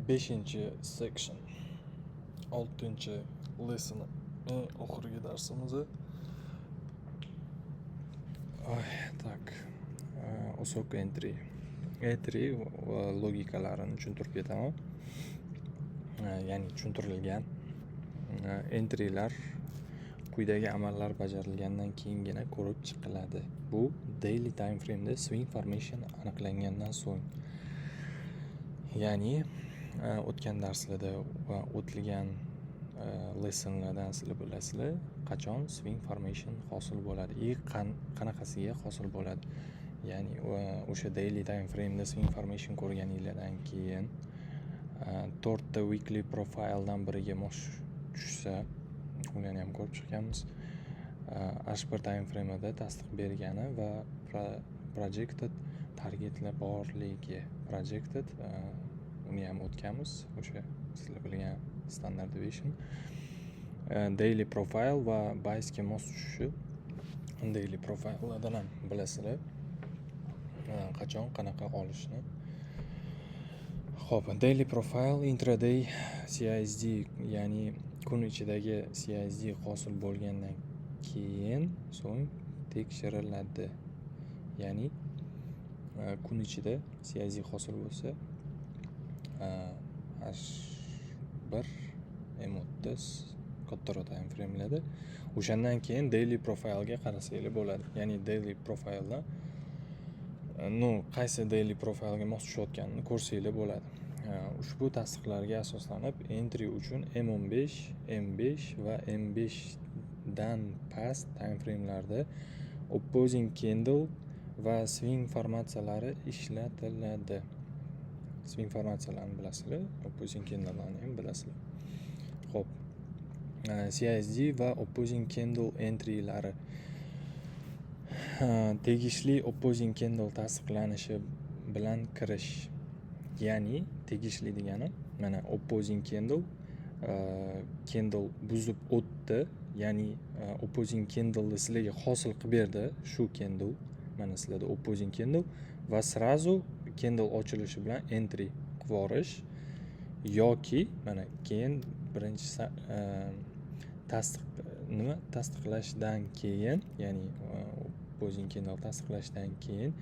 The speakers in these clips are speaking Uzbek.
5-chi section, 6-chi lesson, oxirgi darsimiz. Tak. Osoq entry va logikalarini tushuntirib ketaman. Ya'ni tushuntirilgan entrylar quyidagi amallar bajarilgandan keyingina ko'rib chiqiladi. Bu daily time frame'da swing formation aniqlangandan so'ng. Ya'ni o'tgan darslarda va o'tilgan lessonlardan sizlar bilasizlar, qachon swing formation hosil bo'ladi, qanaqasiga hosil bo'ladi. Ya'ni o'sha daily time frame'da swing formation ko'rganinglardan keyin 4 ta weekly profiledan biriga mos tushsa, ularni ham ko'rib chiqqanmiz. H1 time frame'da tasdiq bergani va projected targetlar borligi, uni ham o'tganmiz. O'sha sizlar bilgan standard deviation, daily profile va biasga mos tushishi. Daily profilelardan ham bilasizlar qachon qanaqa olishni. Xo'p, daily profile intraday CISD, ya'ni kun ichidagi CISD hosil bo'lgandan keyin so'ng tekshiriladi. Ya'ni kun ichida CISD hosil bo'lsa, H1 M30 kattaroq time frame'larda o'shandan keyin daily profile'ga qarasanglar bo'ladi. Ya'ni daily profile'da qaysi daily profile'ga mos tushayotganini ko'rsanglar bo'ladi. Ushbu tasdiqlarga asoslanib entry uchun M15, M5 va M5 dan past time frame'larda opposing candle va swing formatsiyalari ishlatiladi. Swing formatsiyalarini bilasizlar, opposing candle'larni ham bilasizlar. Xo'p, CISD va opposing candle entry'lari. Tegishli opposing candle tasdiqlanishi bilan kirish. Ya'ni tegishli degani, mana opposing candle buzib o'tdi, ya'ni opposing candle sizlarga hosil qilib berdi, shu candle, mana sizlarda opposing candle va srazu candle ochilishi bilan entry qilib yuborish yoki mana keyin birinchi tasdiqlashdan keyin, ya'ni opposing candle tasdiqlashdan keyin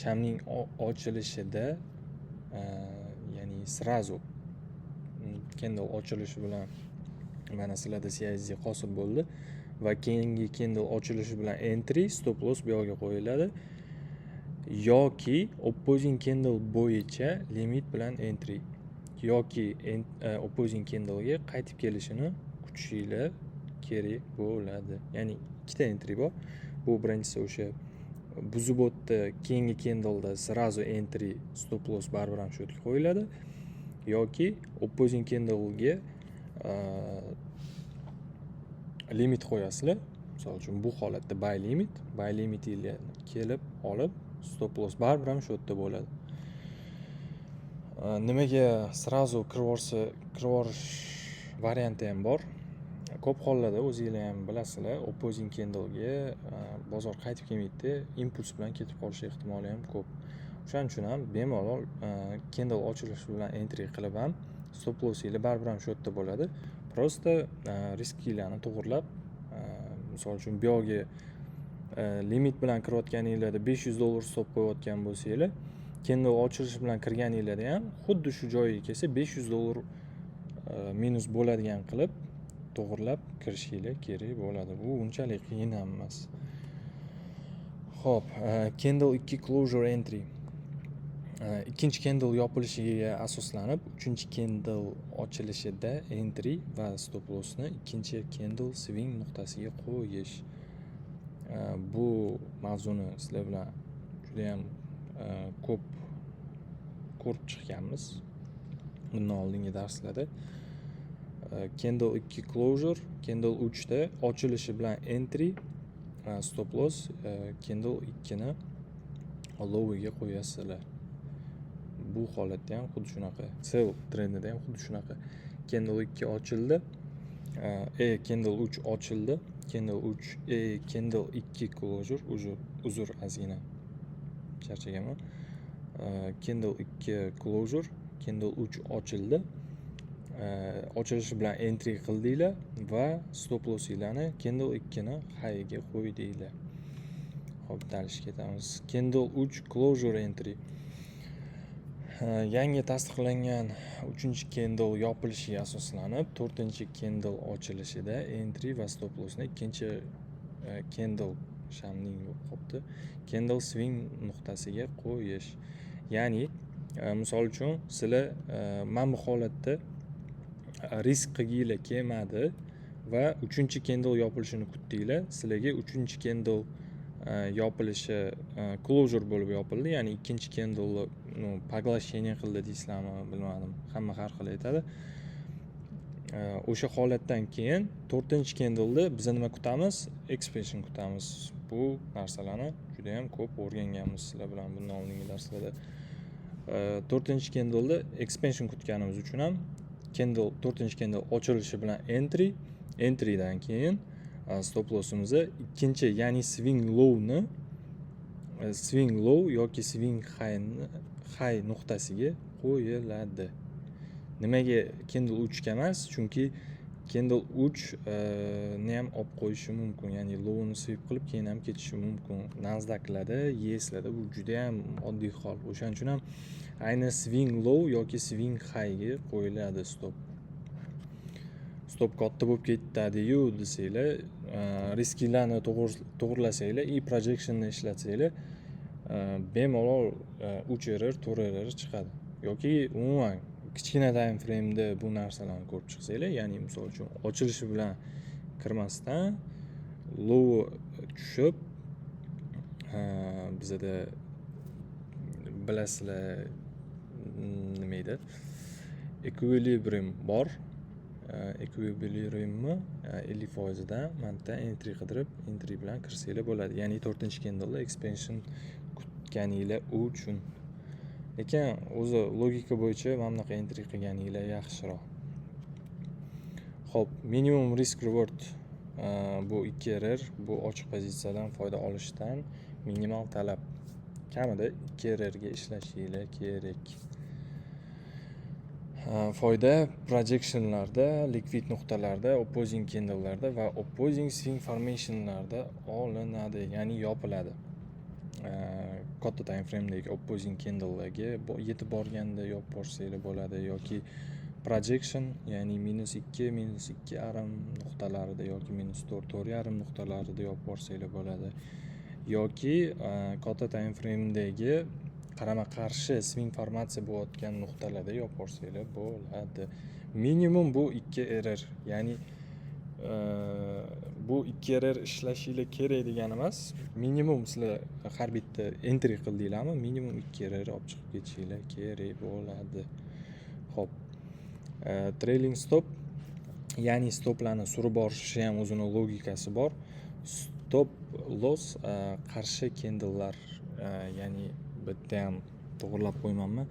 shamning ochilishida, ya'ni srazu candle ochilishi bilan mana sizlarda CISD hosil bo'ldi va keyingi candle ochilishi bilan entry, stop loss bu yoqqa qo'yiladi yoki opposing candle bo'yicha limit bilan entry yoki opposing candle ga qaytib kelishini kutishinglar kerak bo'ladi. Ya'ni ikkita entry bor. Bu birinchisi o'sha buzib o'tdi, keyingi candle'da srazu entry, stop loss baribir ham shu yerga qo'yiladi yoki opposing candle ga limit qo'yasizlar. Misol uchun bu holatda buy limit kelib olib, stop loss baribir ham shu yerda bo'ladi. Nimaga srazu kirvorish varianti ham bor. Ko'p hollarda o'zingizlar ham bilasizlar, opposing candle ga bozor qaytib kelmaydi, impuls bilan ketib qolish ehtimoli ham ko'p. O'shaning uchun ham bemalol candle ochilishi bilan entry qilib ham stop lossinglar baribir ham shu yerda bo'ladi. Prosta riskinglarni to'g'rilab, misol uchun bu yoqga limit bilan kirayotganinglarda $500 stop qo'yayotgan bo'lsanglar, candle ochilishi bilan kirganinglarda ham xuddi shu joyiga kelsa $500 minus bo'ladigan qilib to'g'rilab kirishinglar kerak bo'ladi. Bu unchalik qiyin ham emas. Xo'p, candle 2 closure entry. Ikkinchi candle yopilishiga asoslanib, uchinchi candle ochilishida entry va stop lossni ikkinchi candle swing nuqtasiga qo'yish. Bu mavzuni sizlar bilan juda ham ko'p ko'rib chiqqanmiz bundan oldingi darslarda. Candle 2 closure, candle 3 da ochilishi bilan entry, stop loss, candle 2 ni lowiga qo'yasizlar. Bu holatda ham xuddi shunaqa, sell trendida ham xuddi shunaqa. Candle 2 ochildi, candle 3 ochildi, candle 2 closure, uzr ozgina charchaganman. Candle 2 closure, Candle 3 ochildi. Ochilishi bilan entry qildinglar va stop lossinglarni Candle 2 ni high'iga qo'ydinglar. Xo'p, dalish ketamiz. Candle 3 closure entry. Yangi tasdiqlangan 3-candle yopilishiga asoslanib, 4-candle ochilishida entry va stop lossni 2-candle shamning qopti candle swing nuqtasiga qo'yish. Ya'ni misol uchun sizlar mana bu holatda risk qilginglar kelmadi va 3-candle yopilishini kutdinglar. Sizlarga 3-candle yopilishi closure bo'lib yopildi, ya'ni 2-candle поглощение qildi deysizlarmi, bilmadim. Hamma har xil aytadi. O'sha holatdan keyin 4-candleda biz nima kutamiz? Expansion kutamiz. Bu narsalarni juda ham ko'p o'rganganmiz sizlar bilan bundan oldingi darslarda. 4-candleda expansion kutganimiz uchun ham 4-candle ochilishi bilan entrydan keyin stop lossimizni 2, ya'ni swing low yoki swing high nuqtasiga qo'yiladi. Nimaga candle 3 ga emas? Chunki candle 3 ni ham olib qo'yishi mumkin, ya'ni low'ni sweep qilib keyin ham ketishi mumkin. Nasdaqlarda, YES'larda bu juda ham oddiy hol. O'shaning uchun ham ayni swing low yoki swing high ga qo'yiladi stop. Stop katta bo'lib ketadi-yu desanglar, risklarni to'g'irlasanglar, projectionni ishlatsanglar, bemalol 3 error, 4 error chiqadi. Yoki umuman kichkina time frame'da bu narsalarni ko'rib chiqsanglar, ya'ni misol uchun ochilishi bilan kirmasdan low tushib, bizada bilasizlar nima edi? Equilibrium bor. Equilibriumni 50% dan manta entry qidirib, entry bilan kirsanglar bo'ladi. Ya'ni 4-candleda expansion kutganinglar uchun. Lekin o'zi logika bo'yicha mana bunaqa entry qilganinglar yaxshiroq. Xo'p, minimum risk reward bu 2 error, bu ochiq pozitsiyadan foyda olishdan minimal talab. Kamida 2 errorga ishlashinglar kerak. Foyda projectionlarda, liquid nuqtalarda, opposing candlelarda va opposing swing formationlarda olinadi, ya'ni yopiladi. Katta time frame'dagi opposing candlelarga yetib borganda yopib borsanglar bo'ladi yoki projection, ya'ni -2, -2,5 nuqtalarida yoki -4, -4,5 nuqtalarida yopib borsanglar bo'ladi. Yoki katta time frame'dagi qarama-qarshi swing formatsiya bo'layotgan nuqtalarda yopib borsanglar bo'ladi. Minimum bu 2 error, ya'ni bu 2 error ishlashinglar kerak degani emas. Minimum sizlar har bitta entry qildinglarmi, minimum 2 error olib chiqib ketishinglar kerak bo'ladi. Xo'p. Trailing stop, ya'ni stoplarni surib borishi ham o'zining logikasi bor. Stop loss qarshi candlelar, ya'ni bitta ham to'g'rilab qo'ymanmi?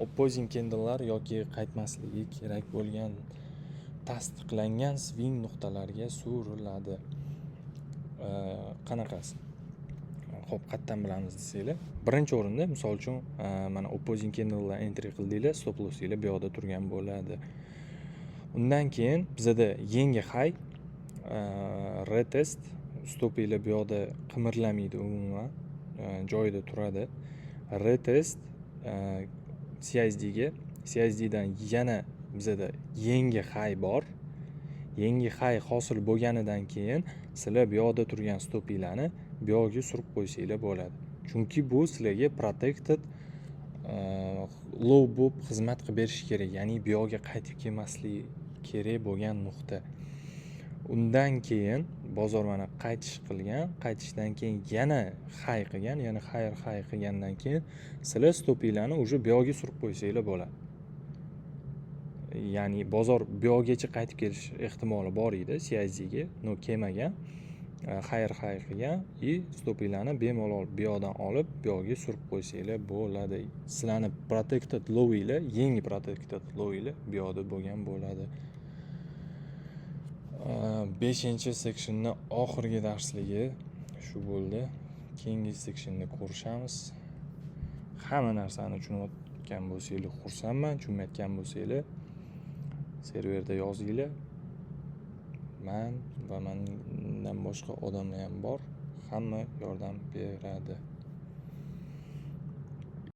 Opposing candlelar yoki qaytmasligi kerak bo'lgan tasdiqlangan swing nuqtalariga suriladi. Qanaqasi? Xo'p, qayerdan bilamiz desanglar, birinchi o'rinda misol uchun mana opposing candlelar entry qildinglar, stop lossinglar bu yoqda turgan bo'ladi. Undan keyin bizada yangi high, retest, stopinglar bu yoqda qimirlamaydi umuman, joyida turadi. Retest CSD dan yana bizada yangi high bor. Yangi high hosil bo'lganidan keyin sizlar bu yoqda turgan stopinglarni bu yoqqa surib qo'ysanglar bo'ladi. Chunki bu sizlarga protected low bo'lib xizmat qilib berishi kerak, ya'ni bu yoqqa qaytib kelmasligi kerak bo'lgan nuqta. Undan keyin bozor mana qaytishdan keyin yana high qilgan, yana high qilgandan keyin sizlar stopinglarni уже bu yoqqa surib qo'ysanglar bo'ladi. Ya'ni bozor bu yoqgacha qaytib kelish ehtimoli bor edi CSD ga, no kelmagan. High qilgan и stopinglarni bemalol bu yoqdan olib bu yoqqa surib qo'ysanglar bo'ladi. Sizlarni protected low'inglar, yangi protected low'inglar bu yoqda bo'lgan bo'ladi. 5-sectionning oxirgi darsligi shu bo'ldi. Keyingi sectionni ko'rishamiz. Hamma narsani tushunayotgan bo'lsanglar xursandman, tushunmayotgan bo'lsanglar serverda yozinglar. Man va mendan boshqa odamlar ham bor, hamma yordam beradi.